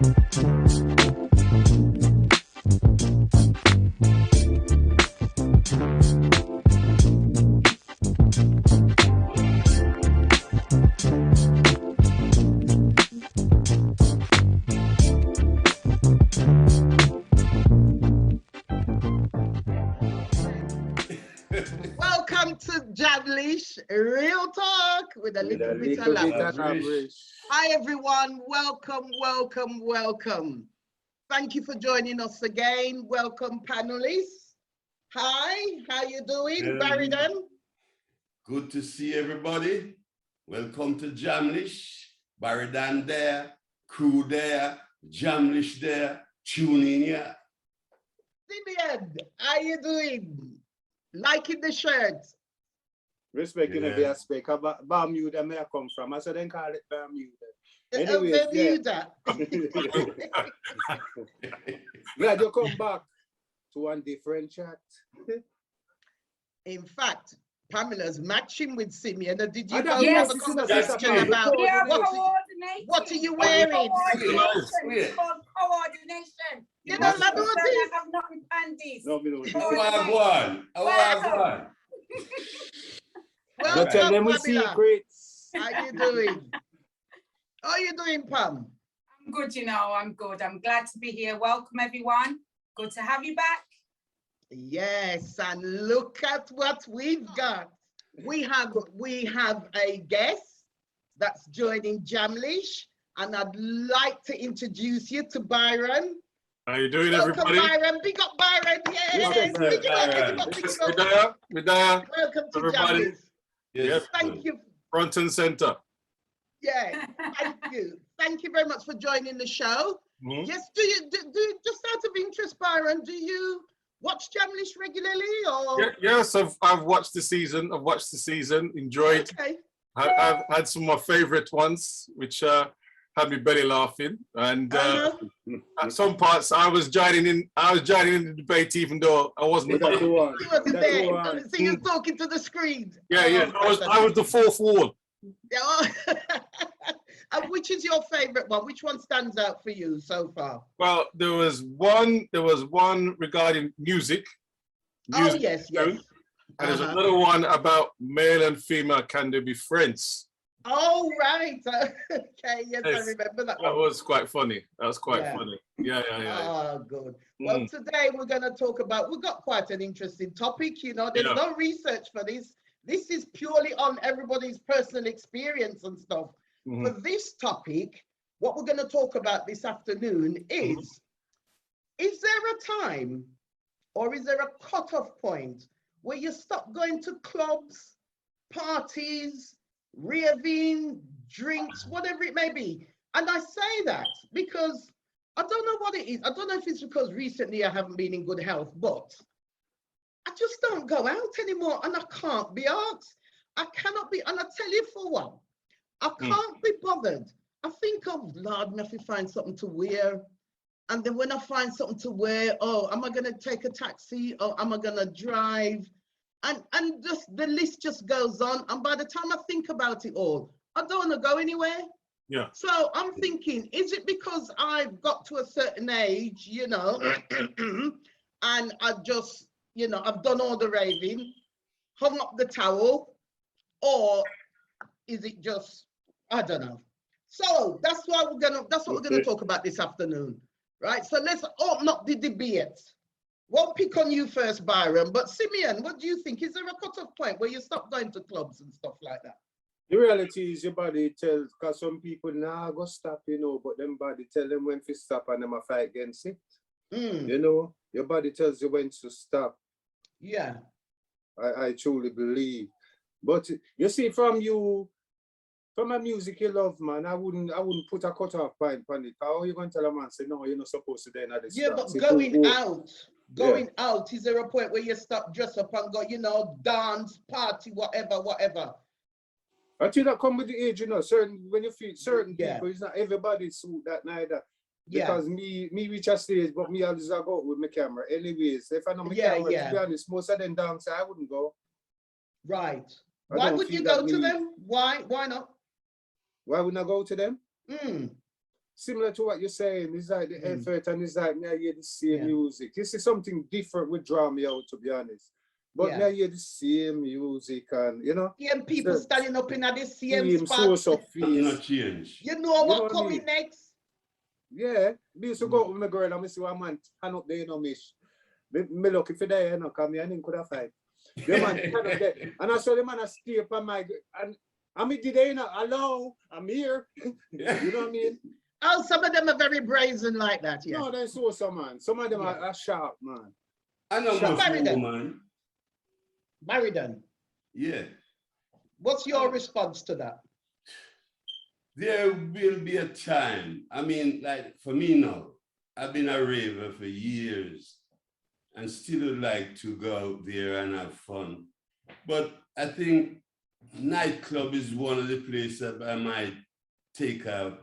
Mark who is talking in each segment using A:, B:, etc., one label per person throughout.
A: Welcome to Jamlish, Real Talk with a little bit of Labrish. Hi everyone, welcome, welcome, welcome. Thank you for joining us again. Welcome panelists. Hi, how you doing, Barrydon?
B: Good to see everybody. Welcome to Jamlish. Barrydon there, crew there, Jamlish there, tune in here.
A: Simeon, how you doing? Liking the shirt?
C: Respecting the aspect of Bermuda may I come from. I said then call it Bermuda. Anyways,
A: Bermuda.
C: Glad you come back to one different chat.
A: In fact, Pamela's matching with Simeon. Did you
C: guys
A: have a conversation about what are you wearing?
D: It's called coordination.
A: You know, I
D: have nothing panties.
C: No, we don't.
B: I have one.
C: Well, tell them we secrets.
A: How you doing? How you doing, Pam?
D: I'm good, you know, I'm good. I'm glad to be here. Welcome, everyone. Good to have you back.
A: Yes, and look at what we've got. We have a guest that's joining Jamlish, and I'd like to introduce you to Byron.
E: How you doing,
A: Welcome,
E: everybody?
A: Byron. Big up, Byron. Yes. Big up. Welcome to Jamlish.
E: Yes.
A: Thank you.
E: Front and center.
A: Yeah, thank you. Thank you very much for joining the show. Yes, do you just out of interest, Byron, do you watch Jamlish regularly or?
E: Yes, I've watched the season. Enjoyed.
A: Okay.
E: I've had some of my favorite ones, which had me belly laughing. And at some parts, I was joining in the debate, even though I wasn't.
A: You wasn't there. So you're talking to the screen.
E: Yeah. I was the fourth wall.
A: Yeah. And which is your favorite one? Which one stands out for you so far?
E: Well, there was one regarding music.
A: Oh yes.
E: And there's another one about male and female, can they be friends?
A: Oh right. Okay, yes, I remember that one.
E: That was quite funny. Funny. Yeah.
A: Oh, good. Well, today we're going to talk about, we've got quite an interesting topic, you know, there's no research for this. This is purely on everybody's personal experience and stuff. For this topic, what we're going to talk about this afternoon is there a time or is there a cutoff point where you stop going to clubs, parties, raving, drinks, whatever it may be? And I say that because I don't know what it is. I don't know if it's because recently I haven't been in good health, but I just don't go out anymore and I can't be asked. I cannot be, and I tell you for one, I can't be bothered. I think, oh Lord, I have to find something to wear. And then when I find something to wear, oh, am I gonna take a taxi or am I gonna drive? And just the list just goes on. And by the time I think about it all, I don't wanna go anywhere.
E: Yeah.
A: So I'm thinking, is it because I've got to a certain age, you know, and I just, you know, I've done all the raving, hung up the towel, or is it just, I don't know. So that's what we're gonna talk about this afternoon, right? So let's open up the debate. Won't pick on you first, Byron, but Simeon, what do you think? Is there a cutoff point where you stop going to clubs and stuff like that?
C: The reality is your body tells, because some people now go stop, you know, but them body tell them when to stop and them a fight against it. You know, your body tells you when to stop.
A: Yeah.
C: I truly believe. But you see, from a music you love, man, I wouldn't put a cutoff point on it. How are you going to tell a man, say, no, you're not supposed to do that?
A: Yeah, but going out, is there a point where you stop, dress up and go, you know, dance, party, whatever?
C: I think that come with the age, you know, when you feel certain people, it's not everybody suit that neither. Because me reach a stage, but me always go out with my camera. Anyways, if I know my camera, to be honest, most of them dance, I wouldn't go.
A: Right. Why would you go to them? Why not?
C: Why wouldn't I go to them? similar to what you're saying. It's like the effort, and it's like, I hear the same music. This is something different would draw me out, to be honest. But I hear the same music, and you know.
A: Yeah, and people standing up in the same spot.
C: Source of peace.
B: Change.
A: You know what coming next?
C: Yeah, me used to go out with my girl and I see one man hand up there, you know, Mish. Me lucky for that, you know, because me and him could have fight. The man hand up there. And I saw the man stay up on my, and I mean, did they, you know, hello, I'm here. You know what I mean?
A: Oh, some of them are very brazen like that, yeah.
C: No, they saw some, man. Some of them are sharp, man.
B: I know
A: Barrydon.
B: man.
A: Barrydon.
B: Yeah.
A: What's your response to that?
B: There will be a time. I mean, like for me now, I've been a raver for years and still would like to go out there and have fun. But I think nightclub is one of the places that I might take a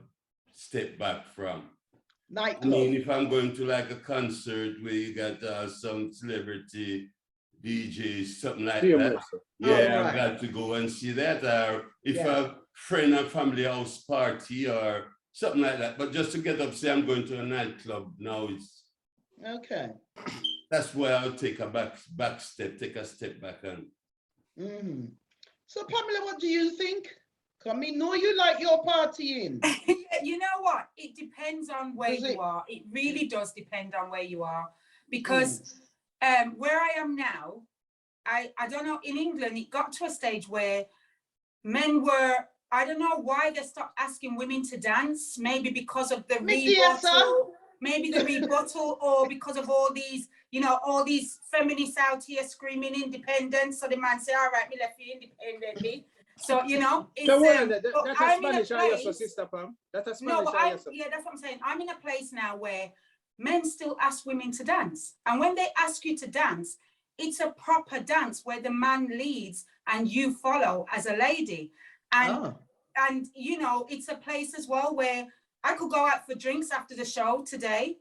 B: step back from.
A: Nightclub.
B: I mean, if I'm going to like a concert where you got some celebrity DJs, something like that. Yeah, I've got to go and see that. Or if a friend and family house party or something like that. But just to get up, say I'm going to a nightclub now, it's
A: okay.
B: That's where I'll take a take a step back and.
A: So Pamela, what do you think? I mean, know you like your partying.
D: You know what? It depends on where you are. It really does depend on where you are, because where I am now, I don't know, in England, it got to a stage where men were, I don't know why they stopped asking women to dance, maybe because of the rebuttal, or because of all these, you know, all these feminists out here screaming independence. So the man say, all right, me left you independently. So, you know, it's,
C: that's a Spanish answer, Sister Pam. That's a Spanish answer.
D: Yeah, that's what I'm saying. I'm in a place now where men still ask women to dance. And when they ask you to dance, it's a proper dance where the man leads and you follow as a lady. And, and you know, it's a place as well where I could go out for drinks after the show today.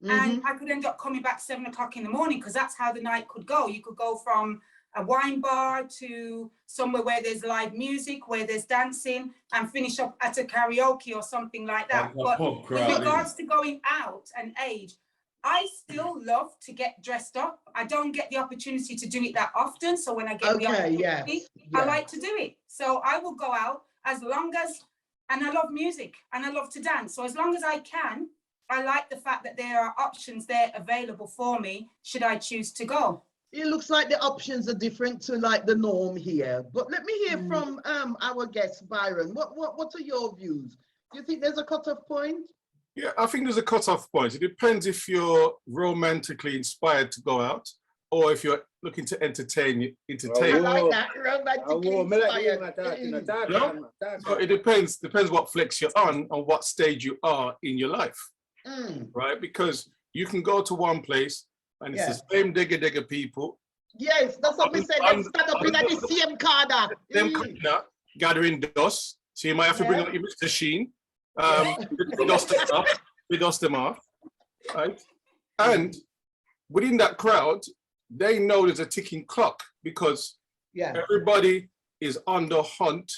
D: And I could end up coming back 7 o'clock in the morning, because that's how the night could go. You could go from a wine bar to somewhere where there's live music, where there's dancing, and finish up at a karaoke or something like that. But in regards to going out and age, I still love to get dressed up. I don't get the opportunity to do it that often. So when I get the opportunity, I like to do it. So I will go out as long as, and I love music and I love to dance. So as long as I can, I like the fact that there are options there available for me should I choose to go.
A: It looks like the options are different to like the norm here. But let me hear from our guest, Byron. What are your views? Do you think there's a cutoff point?
E: Yeah, I think there's a cutoff point. It depends if you're romantically inspired to go out or if you're looking to entertain.
A: I like that, romantically inspired.
E: So it depends what flex you're on and what stage you are in your life, right? Because you can go to one place and it's the same digger people.
A: Yes, that's what we said. They stand up in the same corner.
E: Them corner, gathering dust. So you might have to bring out your Mr. Sheen. We dust them off, right? And within that crowd, they know there's a ticking clock, because everybody is on the hunt,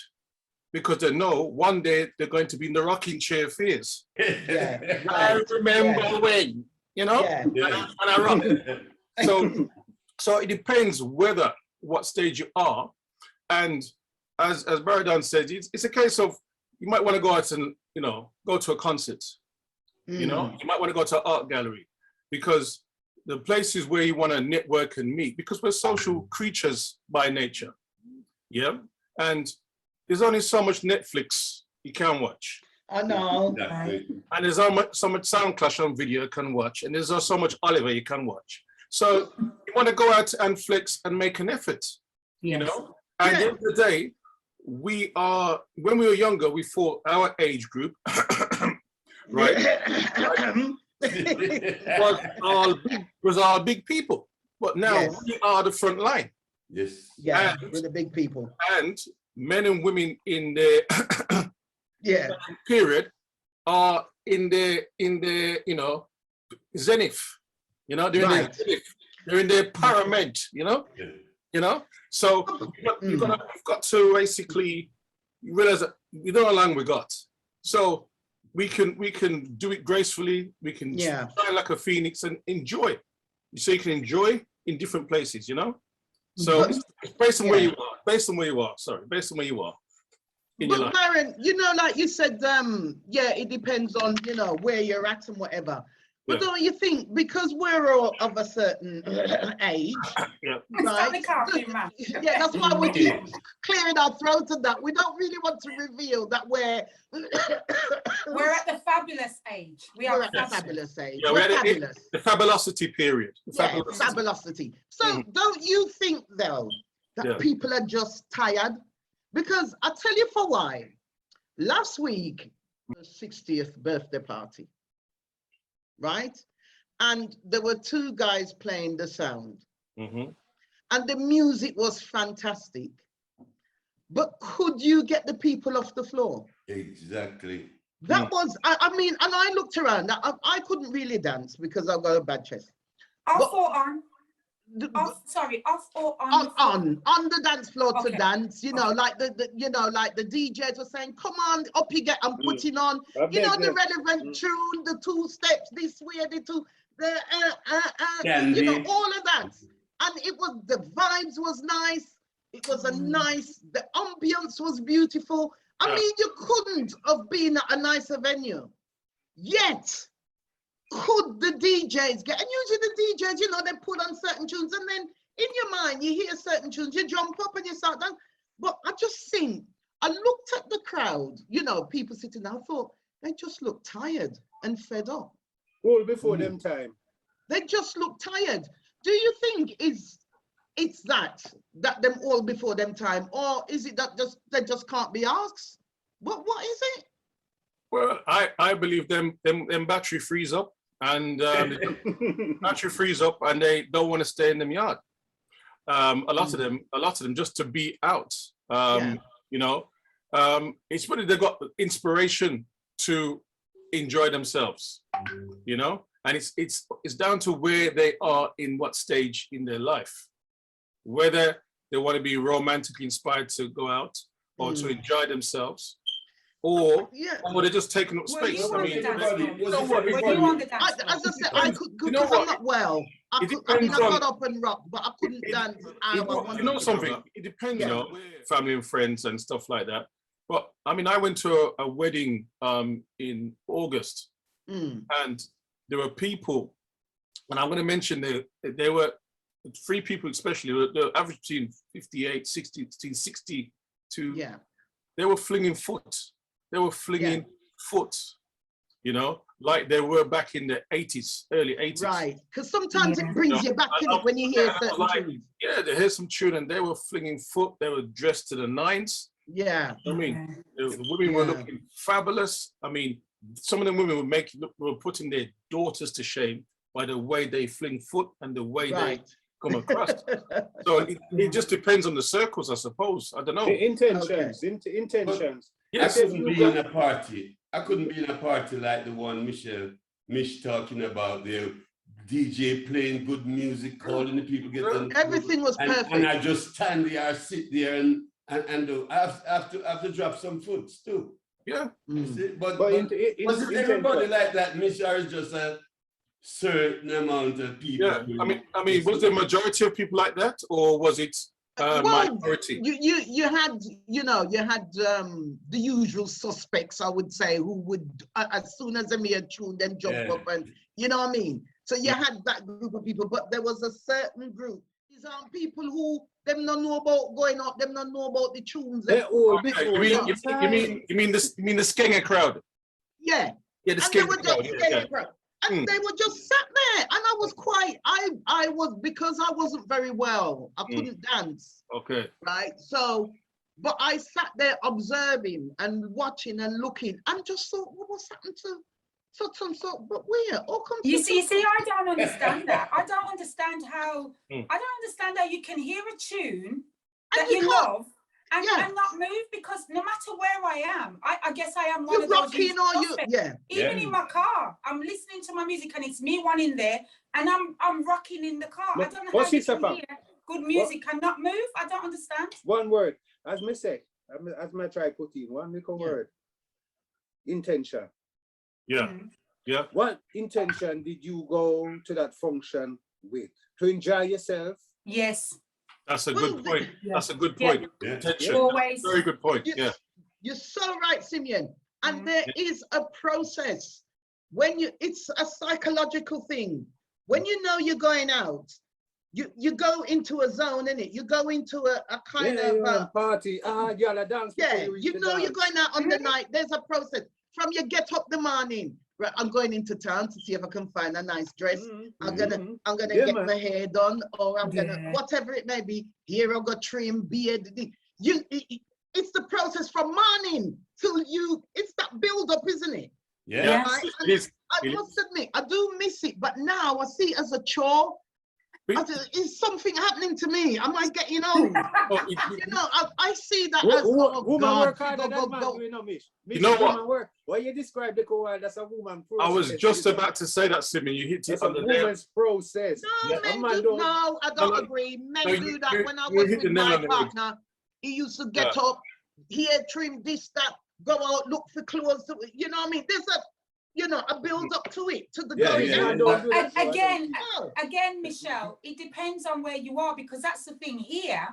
E: because they know one day they're going to be in the rocking chair phase. I remember when, you know, and I rock. So it depends what stage you are, and as Barrydon said, it's a case of you might want to go out and, you know, go to a concert. You know, you might want to go to an art gallery, because the places where you want to network and meet, because we're social creatures by nature. Yeah. And there's only so much Netflix you can watch.
A: I know.
E: And there's so much Sound Clash on video you can watch. And there's so much Oliver you can watch. So you want to go out and flex and make an effort, you know? And at the end of the day, when we were younger, we thought our age group, right, was all big people. But now we are the front line.
B: Yes.
A: Yeah, we're the big people.
E: And men and women in the period are in the you know, zenith. You know, they're in their paramount, you know? You know? So we've got to basically realize that we don't know how long we got. So we can do it gracefully. We can shine like a phoenix and enjoy. So you can enjoy in different places, you know. So it's based on where you are. Based on where you are. Sorry, based on where you are.
A: But Byron, you know, like you said, yeah, it depends on, you know, where you're at and whatever. But don't you think, because we're all of a certain age, right? Yeah, that's why we keep clearing our throats and that. We don't really want to reveal that we're
D: at the fabulous age. We're at the fabulous age.
E: Yeah, we're fabulous. The fabulosity period.
A: Fabulosity. So don't you think, though, that people are just tired? Because I'll tell you for why. Last week, the 60th birthday party, right? And there were two guys playing the sound. And the music was fantastic. But could you get the people off the floor?
B: Exactly.
A: That was, I mean, and I looked around. I couldn't really dance because I've got a bad chest.
D: Off or on? Off or on?
A: On the dance floor to dance, you know, like like the DJs were saying, come on, up you get, I'm putting on, you know, the relevant tune, the two steps, this way, the two, you know, all of that. And it was, the vibes was nice. It was a nice, the ambience was beautiful. I mean, you couldn't have been at a nicer venue. Yet, could the DJs get, and usually the DJs, you know, they put on certain tunes and then in your mind, you hear certain tunes, you jump up and you start down. But I just think, I looked at the crowd, you know, people sitting there, I thought, they just look tired and fed up.
C: All before them time.
A: They just look tired. Do you think it's that them all before them time, or is it that they just can't be asked? What is it?
E: Well, I believe them battery frees up, and battery frees up, and they don't want to stay in them yard. A lot of them just to be out. You know, it's really they've got inspiration to enjoy themselves. You know, and it's down to where they are in what stage in their life, whether they want to be romantically inspired to go out or to enjoy themselves. Or they're just taking up space. I mean, as
A: I said, I could, because I'm not well. I got up and rock, but I couldn't dance.
E: You know something? It depends, you know, family and friends and stuff like that. But I mean, I went to a wedding in August, and there were people, and I'm going to mention there were 3 people, especially the average between 58, 60, between 60 to they were flinging foot. They were flinging foot, you know, like they were back in the 80s, early 80s.
A: Right, because sometimes it brings you back in it when you hear certain tunes.
E: Yeah, they hear some tune and they were flinging foot. They were dressed to the nines.
A: Yeah.
E: I mean, the women were looking fabulous. I mean, some of the women were putting their daughters to shame by the way they fling foot and the way they come across. So it just depends on the circles, I suppose. I don't know.
C: The intentions, intentions.
E: Yes.
B: I couldn't be in a party. I couldn't be in a party like the one Mish talking about, the DJ playing good music, calling the people, get them.
A: Everything was perfect.
B: And I just stand there, sit there, and I have to drop some foods too.
E: Yeah.
B: But wasn't everybody like that, Mish, or is just a certain amount of people?
E: Yeah. I mean, was the majority of people like that, or was it? Minority.
A: You had the usual suspects, I would say, who would as soon as they hear tune, them jump up, and you know what I mean. So you had that group of people, but there was a certain group. These aren't people who them not know about going up, them not know about the tunes.
C: They're all
E: you mean the Skenger crowd?
A: Yeah.
E: Yeah, the Skenger crowd.
A: And they were just sat there, and I was I was, because I wasn't very well, I couldn't dance.
E: Okay.
A: Right. So, but I sat there observing and watching and looking, and just thought, what was happening to such and such? But where?
D: You see, I don't understand that. I don't understand how. I don't understand how you can hear a tune that you love. And not move, because no matter where I am, I guess I am one of those. Even in my car, I'm listening to my music and it's me one in there, and I'm rocking in the car. I don't know how you can hear good music and not move. I don't understand.
C: One word, as me say, as me try put in one little word. Intention.
E: Yeah. Yeah.
C: What intention did you go to that function with? To enjoy yourself?
D: Yes.
E: That's a good point. That's a good point.
B: Yeah.
D: Always.
E: Very good point. Yeah.
A: You're so right, Simeon. And there is a process. It's a psychological thing. When you know you're going out, you go into a zone, innit? You go into a kind of
C: party. Yeah, dance.
A: Yeah, you know you're going out on the night. There's a process. From you get up the morning, right? I'm going into town to see if I can find a nice dress. I'm gonna get my hair done, or I'm gonna whatever it may be. Here I got trim, beard. It's the process from morning till you. It's that build up, isn't it?
B: Yeah.
A: I must admit, I do miss it, but now I see it as a chore. Is something happening to me? Am I getting old? You know, I see that as
C: woman work harder than man, you know, Mish.
E: You know what?
C: Work. Why you describe the co that's a woman process.
E: I was just about to say that, Simeon. You hit it on the nail.
C: Woman's process.
A: No, I don't agree. Men do that. When I was with my partner, he used to get up, hair trim, this, that, go out, look for clothes. You know what I mean? There's a build up to it, to the going out.
D: Again, Michelle, it depends on where you are, because that's the thing here.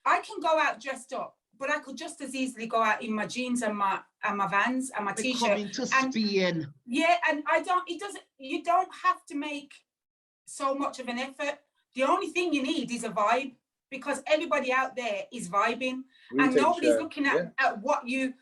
D: I can go out dressed up, but I could just as easily go out in my jeans and my Vans and my t-shirt.
A: Coming to Spain.
D: Yeah, and you don't have to make so much of an effort. The only thing you need is a vibe, because everybody out there is vibing, and nobody's looking at what you're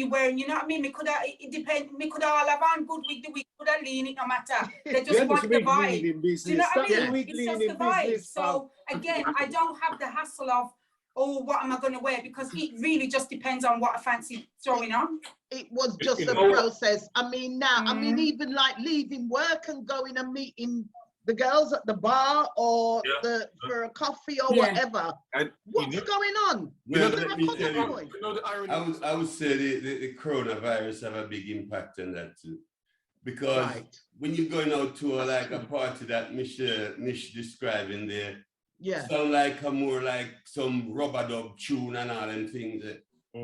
D: wearing. You know what I mean? It depends. Me could all have on good wig, the wig could have lean it, no matter. They just want the vibe. Do you know what I mean? It's just the vibe. So again, I don't have the hassle of, oh, what am I going to wear? Because it really just depends on what I fancy throwing on.
A: It was just a process. I mean, now, even like leaving work and going and meeting the girls at the bar or for a coffee or whatever. And what's going on?
B: I would say the coronavirus have a big impact on that too. Because when you're going out to a party that Mish describing there, sound like more like some rubber dub tune and all them things.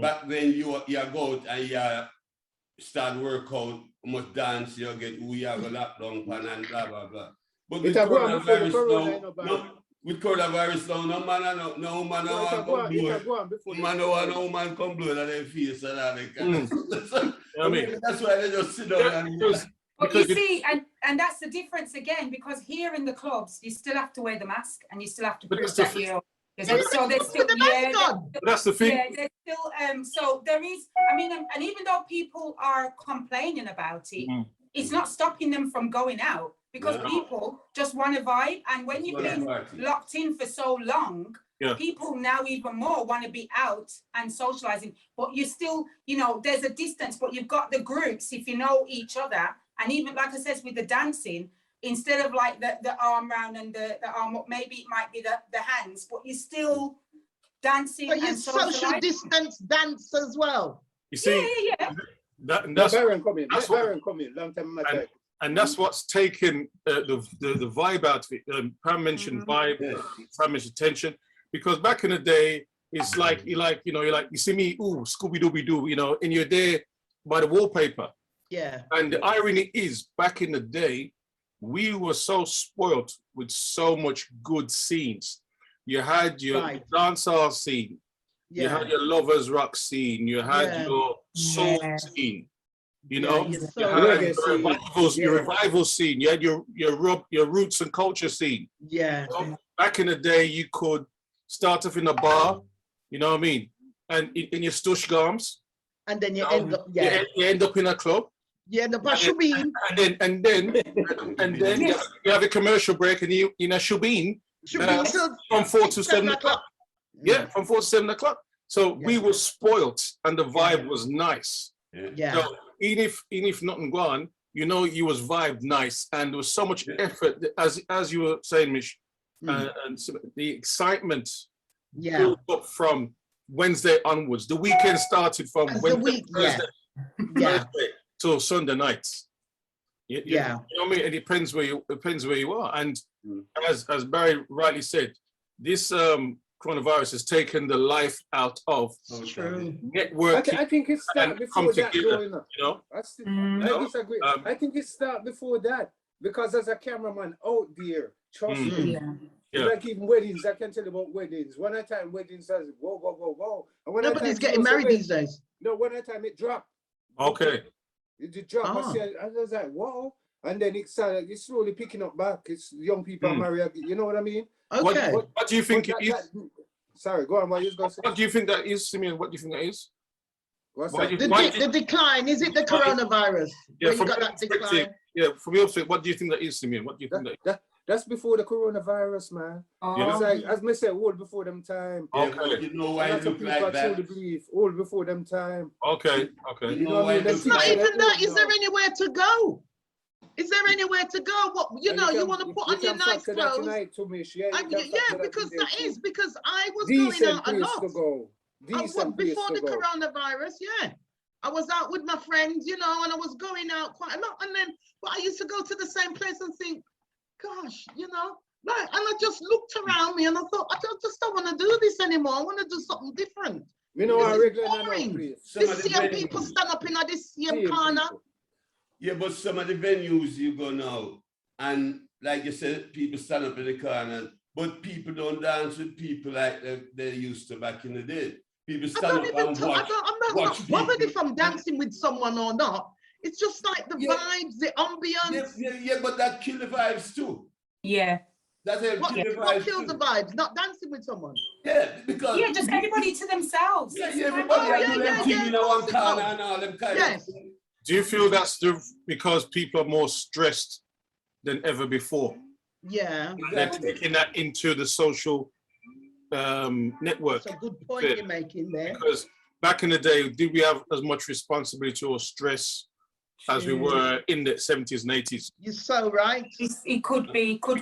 B: Back then you go out and you start work out, must dance, you get who you have a lap down pan and blah blah blah. But with coronavirus now, no man come blow at their face and all that kind of stuff. I mean, that's why they just sit down and
D: but you see, and that's the difference again, because here in the clubs, you still have to wear the mask and you still have to prove that you're. So there's still,
E: that's the thing.
D: Yeah, there's still, so there is, I mean, and even though people are complaining about it, it's not stopping them from going out, because people just want to vibe. And when you've been locked in for so long, people now even more want to be out and socializing. But you still, you know, there's a distance, but you've got the groups if you know each other. And even like I said, with the dancing, instead of like the arm round and the arm up, maybe it might be the hands, but you're still dancing.
A: But you social distance dance as well.
E: You see,
C: that's Byron coming. Long time in my life.
E: And that's what's taken the vibe out of it. Pam mentioned vibe, Pam mentioned tension, because back in the day, it's like you see me, ooh, Scooby Dooby Doo, you know, and you're there by the wallpaper.
A: Yeah.
E: And the irony is, back in the day, we were so spoiled with so much good scenes. You had your dancehall scene, you had your lovers rock scene, you had your soul scene. You know, you had your revival scene, you had your roots and culture scene.
A: Yeah.
E: So back in the day, you could start off in a bar, you know what I mean, and in your stush garms, and then you end up you end up in a club.
A: Yeah, the shubeen.
E: And then you have a commercial break, and you know shubeen from 4 to 7 o'clock. Yeah, from 4 to 7 o'clock. So we were spoilt, and the vibe was nice.
A: Yeah.
E: So even if nothing gone, you know, you was vibed nice, and there was so much effort, as you were saying, Mish, and so the excitement built up from Wednesday onwards. The weekend started from Wednesday, Thursday till Sunday nights. You know what I mean? It depends where you are, and as Barry rightly said, this coronavirus has taken the life out of networking.
C: I think it started before that,
E: you know?
C: I disagree. I think it started before that, because as a cameraman out there, trust me, like even weddings, I can tell you about weddings. One at a time, weddings says, whoa, whoa, whoa, whoa. And when
A: Nobody's getting married these days.
C: No, one at a time it dropped.
E: Okay.
C: It dropped. I was like, whoa. And then it started, it's slowly picking up back. It's young people marry, you know what I mean?
A: Okay.
E: What do you think it is?
C: Sorry, go on, what you going to say?
E: What do you think that is, Simeon? What do you think that is?
A: The decline, is it the coronavirus?
E: Yeah,
A: from your perspective,
E: from your perspective, what do you think that is, Simeon? What do you think that is?
C: That's before the coronavirus, man. It's like, as I said, all before them time.
B: Okay. You know why it look like that?
C: All before them time.
E: Okay.
B: You know why
A: it's not even that. Is there anywhere to go? Is there anywhere to go? What you want to put on your nice clothes?
C: Tonight to Mish,
A: because I was going out a lot. Before the coronavirus, I was out with my friends, and I was going out quite a lot. But I used to go to the same place and think, gosh, and I just looked around me and I thought, I just don't want to do this anymore. I want to do something different. This same people stand up in this same corner.
B: Yeah, but some of the venues you go now, and like you said, people stand up in the corner, but people don't dance with people like they used to back in the day. People stand up and watch. I'm not bothered if I'm dancing with someone or not. It's just like the vibes, the ambience. Yeah, but that kills the vibes too.
D: Yeah.
B: That's
A: what kills the vibes? Not dancing with someone.
B: Yeah, because
D: just everybody to themselves.
B: Everybody in one corner and all them kind of things.
E: Do you feel that's because people are more stressed than ever before?
A: Yeah.
E: They're taking that into the social network.
A: That's a good point you're making there.
E: Because back in the day, did we have as much responsibility or stress as we were in the 70s and 80s?
A: You're so right.
D: It could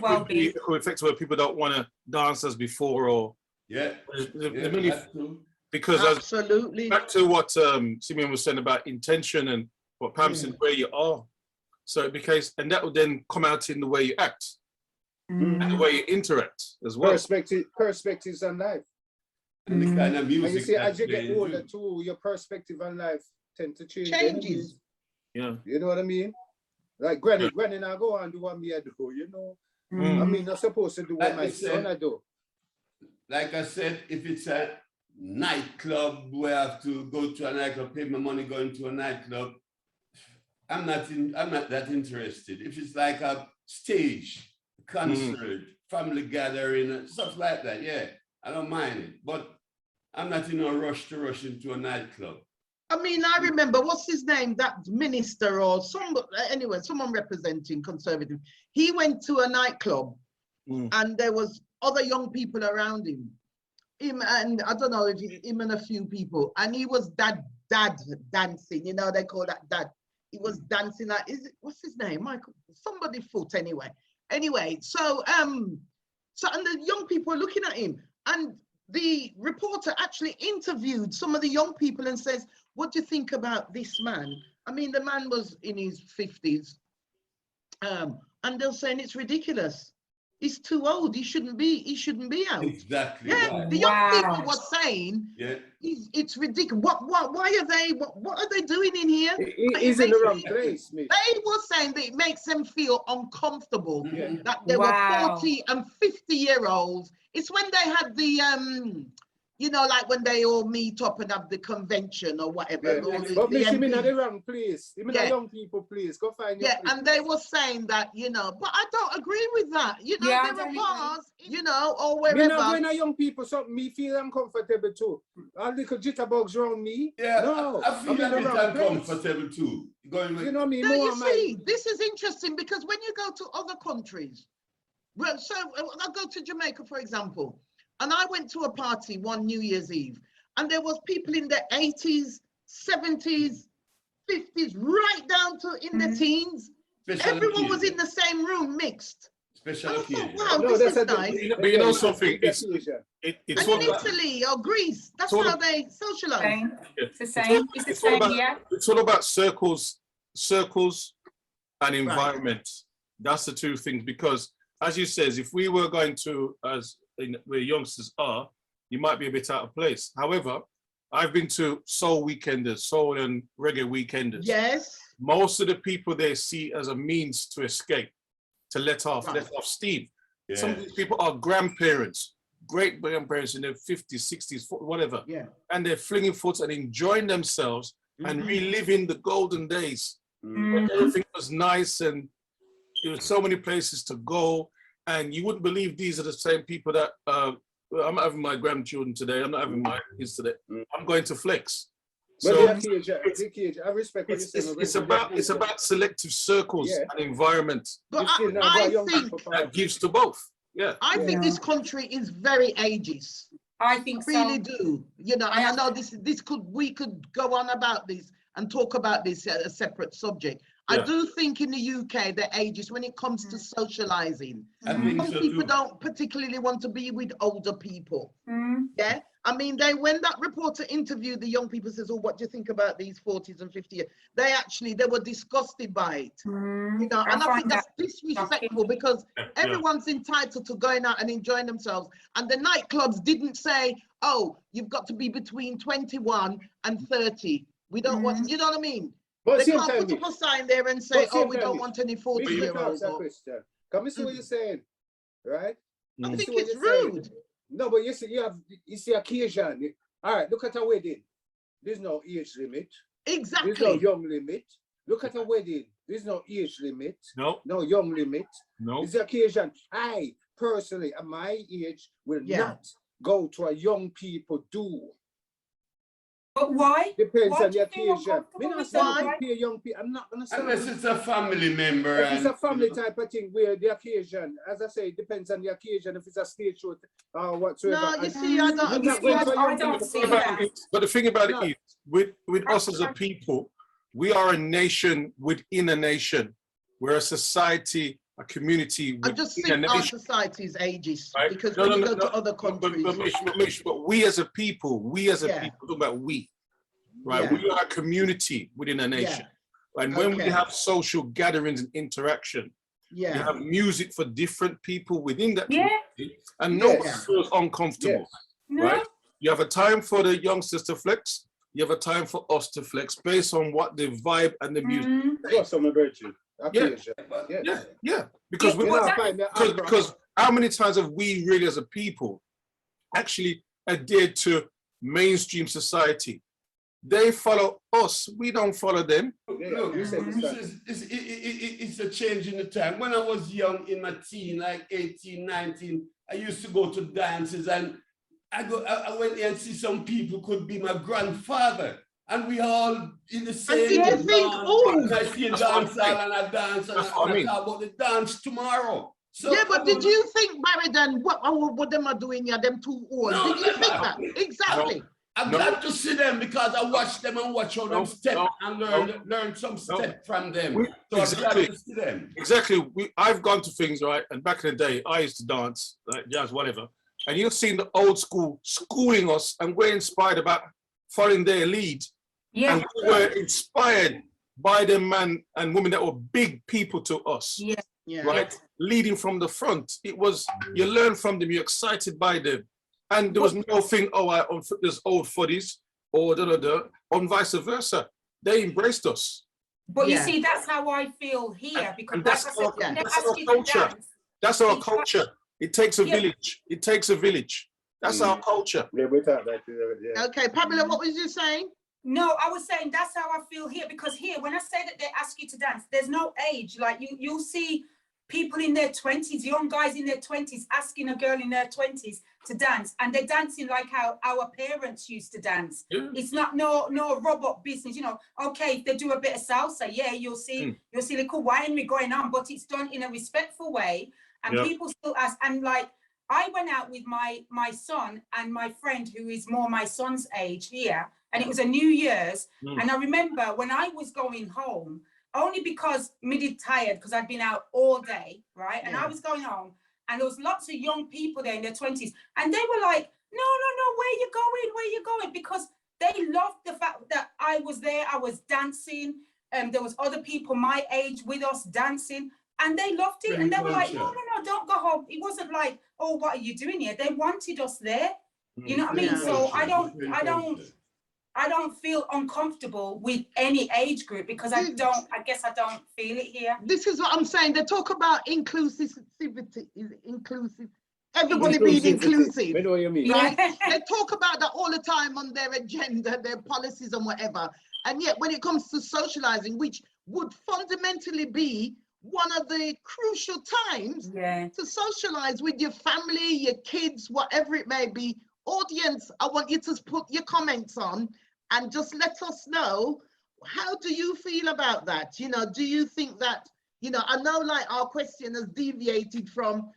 D: well be.
E: It could affect where people don't want to dance as before, or because
A: absolutely.
E: Back to what Simeon was saying about intention and what Pam said, where you are. So it became, and that would then come out in the way you act and the way you interact as well.
C: Perspectives on life.
B: And the kind of music.
C: And you see, as you get older too, your perspective on life tend to change.
A: Changes.
E: Yeah.
C: You know what I mean? Like granny now go and do what me I do, I mean, I'm supposed to do what my son I do.
B: Like I said, if it's a nightclub where I have to go to a nightclub, pay my money going to a nightclub, I'm not that interested. If it's like a stage, concert, family gathering, stuff like that, I don't mind it. But I'm not in a rush to rush into a nightclub.
A: I mean, I remember, what's his name, that minister or someone representing conservative. He went to a nightclub and there was other young people around him. Him and I don't know if him and a few people, and he was dad dancing, they call that dad. He was dancing like, what's his name? Michael, somebody foot anyway. So and the young people were looking at him, and the reporter actually interviewed some of the young people and says, what do you think about this man? I mean, the man was in his 50s, and they're saying it's ridiculous. He's too old. He shouldn't be out.
B: Exactly.
A: Yeah, the young people were saying, it's ridiculous. What are they doing in here?
C: He's in the wrong place.
A: They were saying that it makes them feel uncomfortable that there were 40 and 50-year-olds. It's when they had the like when they all meet up and have the convention or whatever.
C: But Mish, him in the wrong place. Him in the young people place. Go find your place.
A: And they were saying that, but I don't agree with that. There were bars, or wherever.
C: Me not when a young people something, me feel uncomfortable too. All little jitterbugs around me.
B: Yeah,
C: no,
B: I feel a bit uncomfortable too.
C: You know me.
A: No, you see, this is interesting because when you go to other countries, well, so I'll go to Jamaica, for example. And I went to a party one New Year's Eve, and there was people in their 80s, 70s, 50s, right down to in the teens. Everyone was in the same room, mixed.
B: Special occasion.
A: Wow, this is nice.
E: But you know something? It's
A: and in Italy or Greece, that's how they socialize.
D: It's the same. It's
E: all about circles and environment. That's the two things. Because, as you says, if we were going to, as where youngsters are, you might be a bit out of place. However, I've been to soul weekenders, soul and reggae weekenders.
A: Yes.
E: Most of the people they see as a means to escape, to let off steam. Yeah. Some of these people are grandparents, great grandparents in their 50s, 60s, whatever.
A: Yeah.
E: And they're flinging foots and enjoying themselves and reliving the golden days. When everything was nice and there were so many places to go. And you wouldn't believe these are the same people that, I'm not having my grandchildren today, I'm not having my kids today. I'm going to flex. So
C: I respect what you're saying.
E: It's about selective circles and environment.
A: But I think
E: that gives to both. Yeah.
A: I think this country is very ageist.
D: I think
A: I really do. You know, and I know we could go on about this and talk about this as a separate subject. I do think in the UK, the ages when it comes to socializing, some people don't particularly want to be with older people. Yeah, I mean, when that reporter interviewed the young people, says, "Oh, what do you think about these 40s and 50s?" They were disgusted by it. You know, and I think that's disrespectful because everyone's entitled to going out and enjoying themselves. And the nightclubs didn't say, "Oh, you've got to be between 21 and 30." We don't want, you know what I mean?
C: But
A: they can't put up a sign there and say, "Oh, we don't want any 40-year-olds."
C: Come and see what you're saying, right?
A: I think it's rude.
C: No, but you see occasion. All right, look at a wedding. There's no age limit.
A: Exactly.
C: There's no young limit. Look at a wedding. There's no age limit.
E: No.
C: No young limit.
E: No.
C: It's the occasion. I personally, at my age, will not go to a young people do.
D: But why?
C: Depends
D: why
C: on the occasion. I'm not gonna say
B: unless it's a family member.
C: If it's a family type of thing where the occasion, as I say, it depends on the occasion. If it's a stage show or whatsoever.
A: No, you see, I don't see that.
E: But the thing about it is, with us as a people, we are a nation within a nation. We're a society, a community.
A: I just think our society is ageist, right? Because when you go to other countries.
E: But we as a people, talking about we, right? We are a community within a nation. And when we have social gatherings and interaction, you have music for different people within that community, and no one feels uncomfortable, right? You have a time for the youngsters to flex. You have a time for us to flex based on what the vibe and the music. Because how many times have we really as a people actually adhered to mainstream society? They follow us, we don't follow them.
B: Look, it's a change in the time. When I was young in my teen, like 18, 19, I used to go to dances and I went there and see some people could be my grandfather. And we all in the same.
A: And did you think, oh,
B: I see a dance and I dance and I talk about the dance tomorrow. So
A: yeah, but did you think, Barrydon, what them are doing here, them too old?
B: No,
A: did you think that? Exactly.
B: I'm glad to see them because I watch them and watch how them step and learn some step from them. So I'm glad to see them.
E: Exactly. I've gone to things, right? And back in the day, I used to dance, like jazz, whatever. And you've seen the old school schooling us and we're inspired about following their lead.
D: Yeah.
E: And we were inspired by them men and women that were big people to us.
A: Yeah.
E: Right? Leading from the front. It was, you learn from them, you're excited by them. And there was no thing, there's old fuddies or on vice versa. They embraced us.
D: But you see, that's how I feel here, because
E: that's our culture. That's our culture. It takes a village. It takes a village. That's our culture.
A: Okay, Pamela, what was you saying?
D: No, I was saying that's how I feel here, because here, when I say that they ask you to dance, there's no age. Like you'll see people in their 20s, young guys in their 20s, asking a girl in their 20s to dance, and they're dancing like how our parents used to dance. It's not no robot business, you know. Okay, if they do a bit of salsa, you'll see Likkle winery going on, but it's done in a respectful way, and people still ask. And like, I went out with my son and my friend who is more my son's age here, and it was a New Year's, and I remember when I was going home, only because me did tired because I'd been out all day, right? And I was going home, and there was lots of young people there in their 20s, and they were like, no, where you going? Because they loved the fact that I was there, I was dancing, and there was other people my age with us dancing, and they loved it. And they were like, no, don't go home. It wasn't like, oh, what are you doing here? They wanted us there. You know what I mean? So I don't feel uncomfortable with any age group because I guess I don't feel it here.
A: This is what I'm saying. They talk about inclusivity, everybody being inclusive.
C: I know what you mean.
A: Right? They talk about that all the time on their agenda, their policies and whatever. And yet when it comes to socializing, which would fundamentally be one of the crucial times to socialize with your family, your kids, whatever it may be. Audience, I want you to put your comments on and just let us know, how do you feel about that? You know, do you think that, you know, I know like our question has deviated from,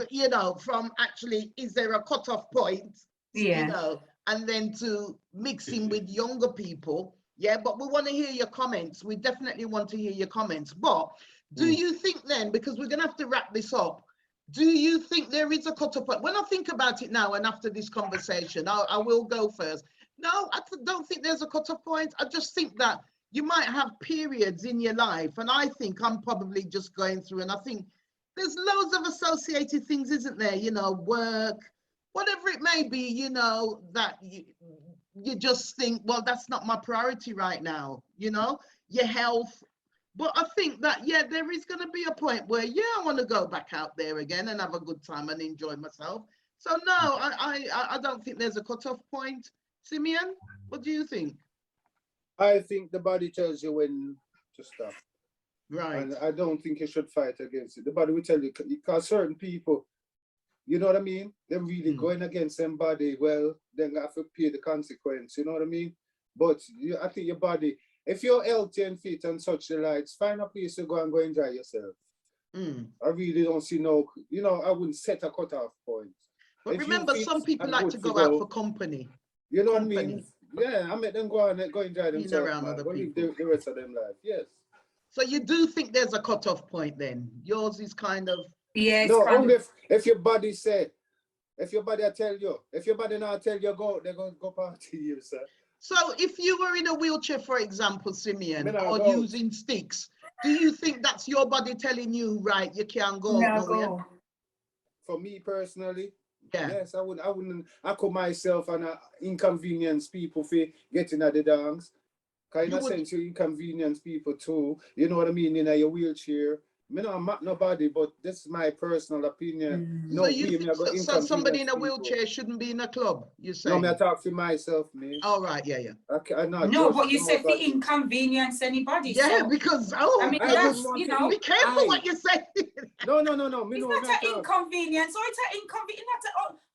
A: you know, from actually, is there a cutoff point, you know, and then to mixing with younger people. Yeah, but we want to hear your comments. We definitely want to hear your comments. But do you think then, because we're going to have to wrap this up, do you think there is a cutoff point? When I think about it now and after this conversation, I will go first. No, I don't think there's a cutoff point. I just think that you might have periods in your life. And I think I'm probably just going through, and I think there's loads of associated things, isn't there? You know, work, whatever it may be, you know, that you just think, well, that's not my priority right now, you know, your health. But I think that, yeah, there is going to be a point where, yeah, I want to go back out there again and have a good time and enjoy myself. So no, I don't think there's a cutoff point. Simeon, what do you think?
C: I think the body tells you when to stop.
A: Right.
C: And I don't think you should fight against it. The body will tell you, because certain people, you know what I mean? They're really going against them body, well, then they have to pay the consequence, you know what I mean? But I think your body, if you're healthy and fit and such the lights, find a place to go and go enjoy yourself. I really don't see no, you know, I wouldn't set a cutoff point.
A: But remember, some people like to go out for company.
C: You know what I mean? Yeah, I make them go and go enjoy themselves.
A: Around other people.
C: Live the rest of them life, yes.
A: So you do think there's a cutoff point then? Yours is kind of...
D: Yeah,
C: no, only if your body say, if your body tell you, if your body not tell you go, they're going to go party you, sir.
A: So if you were in a wheelchair, for example, Simeon, or using sticks, do you think that's your body telling you, right, you can't go nowhere?
C: For me personally,
A: yeah.
C: Yes, I wouldn't accuse myself and inconvenience people for getting at the dance. Because in a sense, you inconvenience people too. You know what I mean? In your wheelchair. I mean, I'm not nobody, but this is my personal opinion. No,
A: so you think so somebody in a wheelchair shouldn't be in a club, you say?
C: No, I talk for myself, man.
A: All right, yeah.
D: No, but you said to inconvenience anybody.
A: Yeah,
D: so,
A: because,
D: I mean, that's, you know.
A: Be careful what you say.
C: No.
D: It's not an inconvenience, or it's an inconvenience.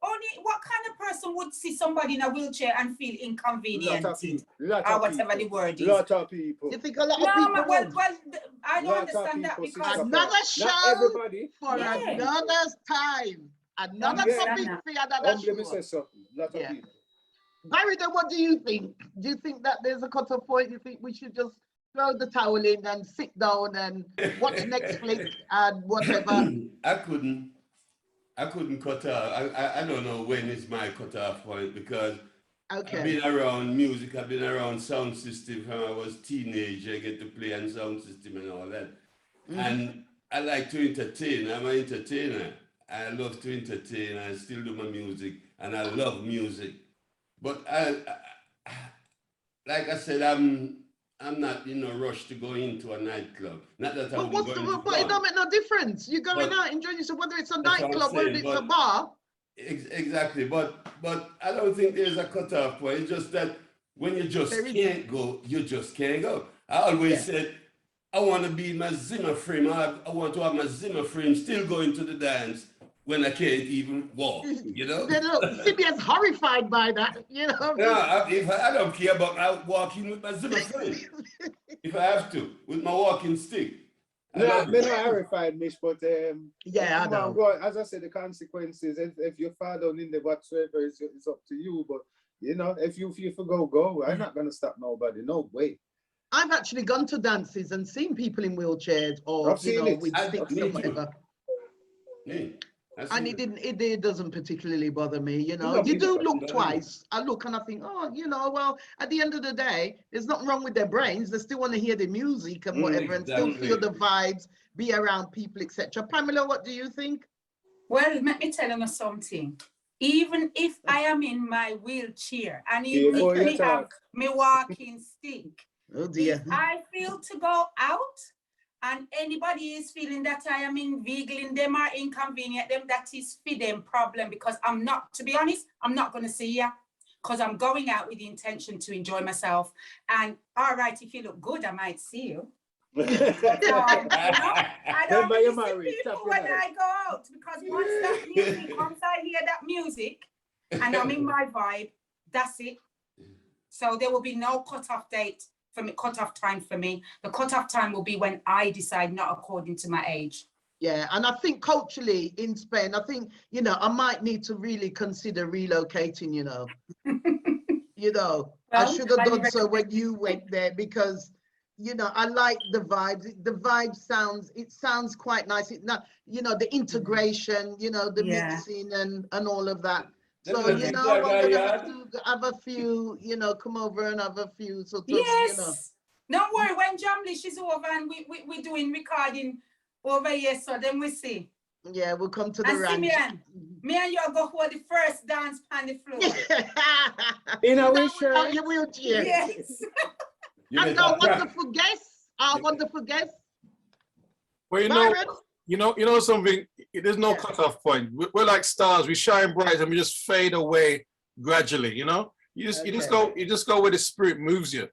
D: Only what kind of person would see somebody in a wheelchair and feel inconvenienced? Or whatever the word is.
C: Lot of people.
A: You think a lot of people
D: well, I don't understand that because
A: another show for another time. Another topic for another show. Barrydon, what do you think? Do you think that there's a cutoff point? You think we should just throw the towel in and sit down and watch Netflix and whatever?
B: I couldn't cut off. I don't know when is my cutoff point because I've been around music, I've been around sound system from I was teenager, I get to play on sound system and all that. And I like to entertain. I'm an entertainer. I love to entertain. I still do my music and I love music. But like I said, I'm not in a rush to go into a nightclub. Not that I'm going to
A: but it don't make no difference. You're going out enjoying yourself, whether it's a nightclub, whether it's a bar.
B: Exactly, but I don't think there's a cutoff point. It's just that when you just can't go, you just can't go. I always said, I want to be in my Zimmer frame. I want to have my Zimmer frame still going to the dance when I can't even walk, you know?
A: Simeon's horrified by that, you know?
B: No, I don't care about out walking with my Zimmer frame. If I have to, with my walking stick.
C: No, I'm not horrified, Mish, but
A: I know.
C: As I said, the consequences, if you fall down in the whatsoever, it's up to you. But, you know, if you feel for go. I'm not going to stop nobody, no way.
A: I've actually gone to dances and seen people in wheelchairs or, you know, with sticks or whatever. And it doesn't particularly bother me, you know. You do look twice. I look and I think, oh, you know, well, at the end of the day, there's nothing wrong with their brains. They still want to hear the music and whatever and still feel the vibes, be around people, etc. Pamela, what do you think?
D: Well, let me tell you something. Even if I am in my wheelchair and even if me have my walking stick,
A: oh dear.
D: if I feel to go out and anybody is feeling that I am invigilating them or inconvenient them, that is for them problem, because I'm not, to be honest, I'm not going to see you because I'm going out with the intention to enjoy myself. And all right, if you look good, I might see you. So, you know, I don't really see people when I go out, because once that music, once I hear that music and I'm in my vibe, that's it. So there will be no cutoff date for me, cutoff time for me. The cutoff time will be when I decide, not according to my age.
A: Yeah, and I think culturally in Spain, I think, you know, I might need to really consider relocating, you know. You know, well, I should have done so when you went there, because you know, I like the vibes. The vibe sounds, it sounds quite nice. It not, you know, the integration, you know, the mixing and all of that. So, you know, I'm gonna have to have a few, you know, come over and have a few sort of, you know.
D: Don't worry, when Jamlish is over and we're doing recording over here, so then we see.
A: Yeah, we'll come to the ranch.
D: Simeon, me and you go for the first dance on the floor.
C: In a wheelchair.
A: Your wheelchair.
D: Yes.
A: And our wonderful guests, our wonderful guests.
E: Well, you know something. There's no cutoff point. We're like stars. We shine bright and we just fade away gradually. You know, you just go where the spirit moves you.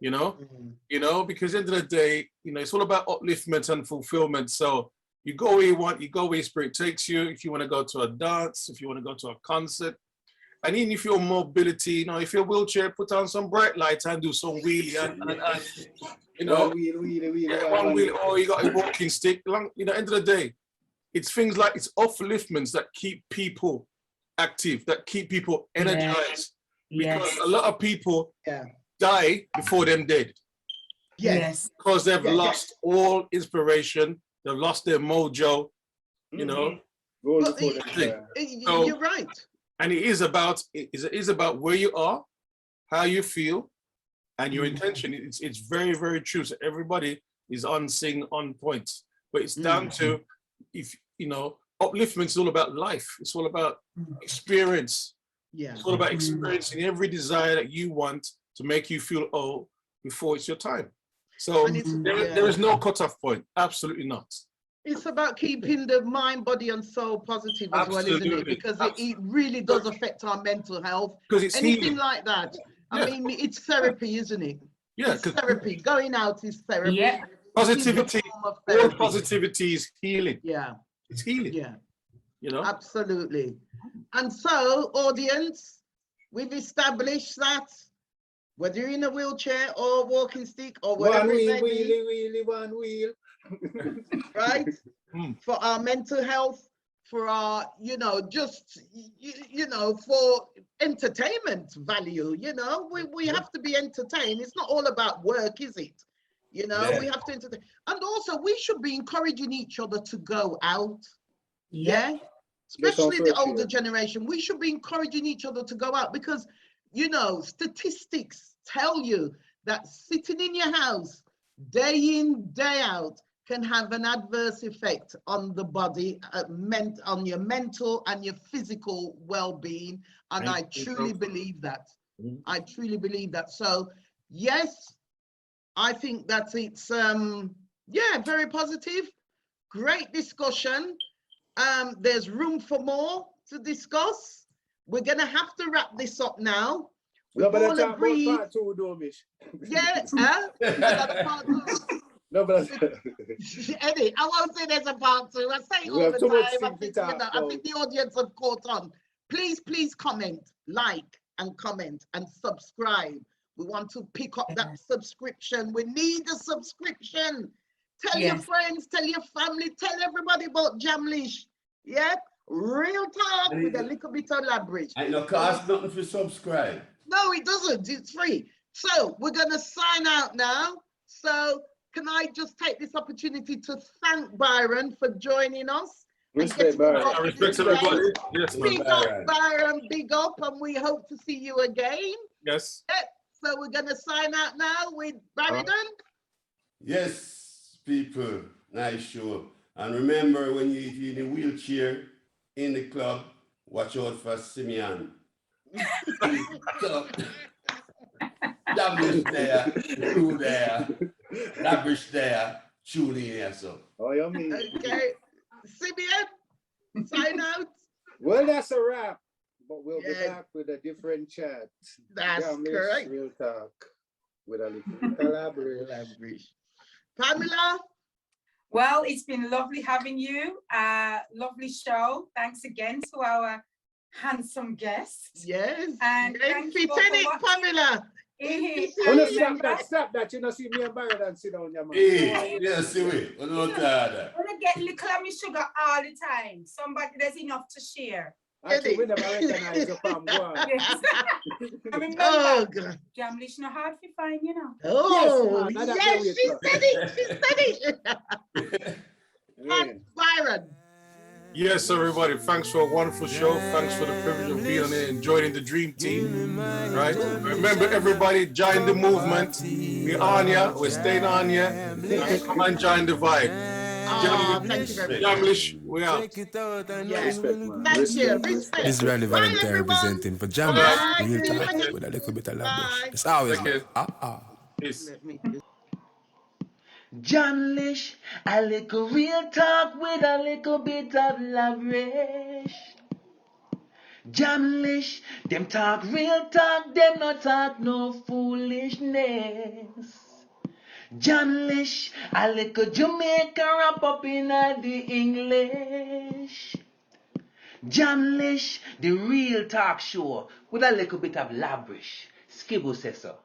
E: You know, because at the end of the day, you know, it's all about upliftment and fulfillment. So you go where you want. You go where your spirit takes you. If you want to go to a dance, if you want to go to a concert. And even if your mobility, you know, if you're wheelchair, put on some bright lights and do some wheelie and you know, one wheel, or you got a walking stick. You know, end of the day, it's things like it's upliftments that keep people active, that keep people energized. Because a lot of people die before them dead.
A: Yes.
E: Because they've lost all inspiration, they've lost their mojo, you know.
A: You're right.
E: And it is about where you are, how you feel, and your intention. It's very, very true. So everybody is on point. But it's down to, if you know, upliftment is all about life. It's all about experience. Yeah. It's all about experiencing every desire that you want to make you feel old before it's your time. So there is no cutoff point. Absolutely not.
A: It's about keeping the mind, body, and soul positive as well, isn't it? Because it really does affect our mental health.
E: Because it's
A: anything
E: healing.
A: Like that. I mean, it's therapy, isn't it?
E: Yeah,
A: it's therapy. Going out is therapy.
D: Yeah.
E: Positivity. All positivity is healing.
A: Yeah.
E: It's healing.
A: Yeah.
E: You know.
A: Absolutely. And so, audience, we've established that whether you're in a wheelchair or walking stick or whatever it may be,
C: one wheel.
A: Right? For our mental health, for our, you know, just, you know, for entertainment value, you know, we have to be entertained. It's not all about work, is it? You know, we have to entertain. And also, we should be encouraging each other to go out. Yeah. Especially the older generation. We should be encouraging each other to go out because, you know, statistics tell you that sitting in your house day in, day out can have an adverse effect on the body, on your mental and your physical well-being. And I truly believe that. I truly believe that. So, yes, I think that it's, very positive. Great discussion. There's room for more to discuss. We're going to have to wrap this up now. We've all agreed.
C: Part two, though, Mish.
A: Yeah, another part two.
C: No, but
A: Eddie, I won't say there's a part two. I say it all the time. I think the audience have caught on. Please comment, like, and comment, and subscribe. We want to pick up that subscription. We need a subscription. Tell your friends, tell your family, tell everybody about Jamlish. Yeah? Real talk with a little bit of Labrish.
B: Ain't no cost nothing for subscribe.
A: No, it doesn't. It's free. So we're going to sign out now. So can I just take this opportunity to thank Byron for joining us?
C: Respect Byron.
E: I respect everybody. Yes,
A: big up, Byron. Big up, and we hope to see you again.
E: Yes.
A: So we're going to sign out now with Barrydon.
B: Yes, people. Nice show. And remember, if you're in a wheelchair in the club, watch out for Simeon. So, Jamlish there, Crew there, Labrish there, Julie here, so.
C: Oh, you mean?
A: Okay. Simeon, sign out.
C: Well, that's a wrap. But we'll be back with a different chat.
A: That's correct.
C: Real talk with a little Labrish.
A: Pamela?
D: Well, it's been lovely having you. Lovely show. Thanks again to our handsome guests.
A: Yes.
D: And thank you all for watching.
A: Pamela.
C: Stop that. You know, see me and Barrydon sit down your man.
B: Hey, yeah, see we.
D: I want to get Likkle and sugar all the time. Somebody, there's enough to share.
C: Actually, we never recognize the palm one.
D: Yes. I remember,
A: oh, God.
D: Jamlish no hard to find, you know.
A: Oh, yes, she said it. She said it. And Byron.
E: Yes, everybody. Thanks for a wonderful show. Thanks for the privilege of being on here and joining the dream team. Right? Remember, everybody, join the movement. We're on ya. We're staying on ya. Right? Come and join the vibe.
A: Thank you very much.
E: Jamlish, we out.
A: Yes. Thank you. Respect.
F: This is Randy Valentine representing for Jamlish. Real talk with a little bit of Labrish. It's always
E: Peace.
G: Jamlish, a little real talk with a little bit of Labrish. Jamlish, them talk real talk, them not talk no foolishness. Jamlish, a little Jamaican wrap up in the English. Jamlish, the real talk show with a little bit of Labrish. Skibble says so.